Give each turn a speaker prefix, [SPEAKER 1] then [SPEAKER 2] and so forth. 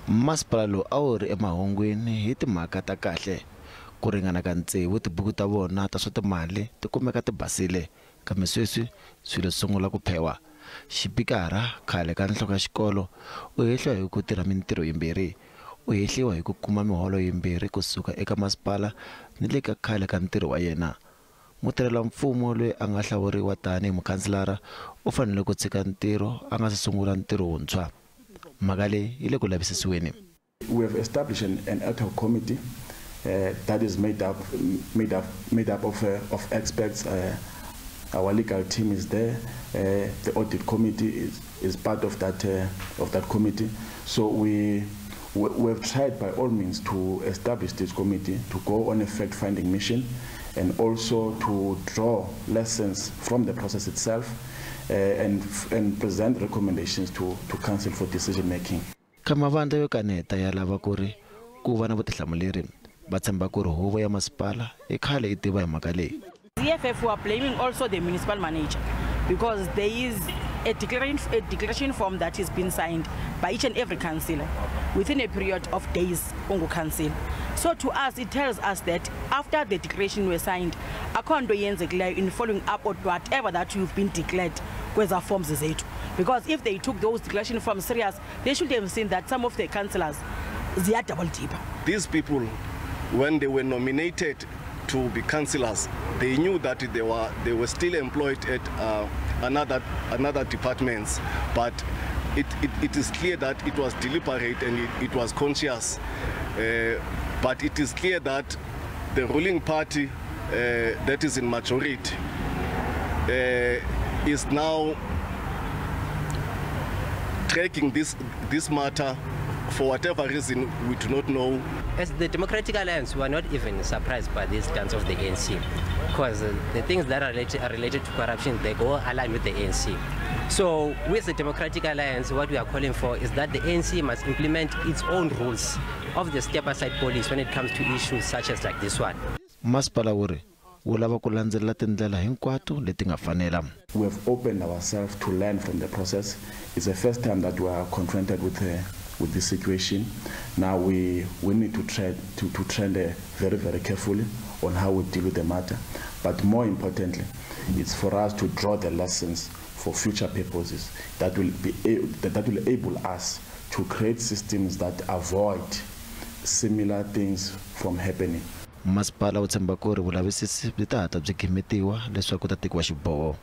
[SPEAKER 1] masipala lo a wu ri emahungwini hi timhaka ta kahle ku ringana ka tsevu tibuku ta vona ta swa timali ti kumeka ti basile kambe sweswi swilo sungula ku phewa. Xipikara khale ka nhloko ya xikolo u hehliwa hi ku tirha mintirho yimbirhi, u hehliwa hi ku kuma miholo yimbirhi kusuka eka masipala ni le ka khale ka ntirho wa yena. Mutirhela mfumo loyi a nga hlawuriwa tanihi mukhanselara u fanele ku tshika ntirho a nga se sungula ntirho wuntshwa. Mhaka leyi yi le ku lavisisiweni.
[SPEAKER 2] We have established an ad hoc committee that is made up of experts. Our legal team is there. The audit committee is part of that committee. So we have tried by all means to establish this committee to go on a fact-finding mission and also to draw lessons from the process itself and present recommendations to council for decision making.
[SPEAKER 1] Mavandla yo kaneta ya lava kuri kuva na vutihlamuleri va tshemba ku ri huvo ya masipala i khale i tiva hi mhaka leyi.
[SPEAKER 3] EFF were blaming also the municipal manager because there is a declaration form that is being signed by each and every councillor within a period of days on council. So to us, it tells us that after the declaration was signed, in following up on whatever that you've been declared, whether forms is it. Because if they took those declaration forms serious, they should have seen that some of the councillors, they are double deeper.
[SPEAKER 4] These people, when they were nominated to be councillors, they knew that they were still employed at another departments, but it is clear that it was deliberate and it was conscious. But it is clear that the ruling party that is in majority is now tracking this matter for whatever reason we do not know.
[SPEAKER 5] As the Democratic Alliance, we are not even surprised by this stance of the ANC, because the things that are related to corruption, they go aligned with the ANC. So with the Democratic Alliance, what we are calling for is that the ANC must implement its own rules of the step-aside policy when it comes to issues such as like this one.
[SPEAKER 1] Masipala wuri wu lava ku landzela tindlela hinkwato leti nga fanela.
[SPEAKER 2] We have opened ourselves to learn from the process. It's the first time that we are confronted with this situation. Now we need to trend very, very carefully on how we deal with the matter. But more importantly, it's for us to draw the lessons for future purposes that will enable us to create systems that avoid similar things from happening.
[SPEAKER 1] Masipala wu tshemba ku ri vulavisisi byi ta hatla byi gimetiwa leswaku ta tekiwa xiboho.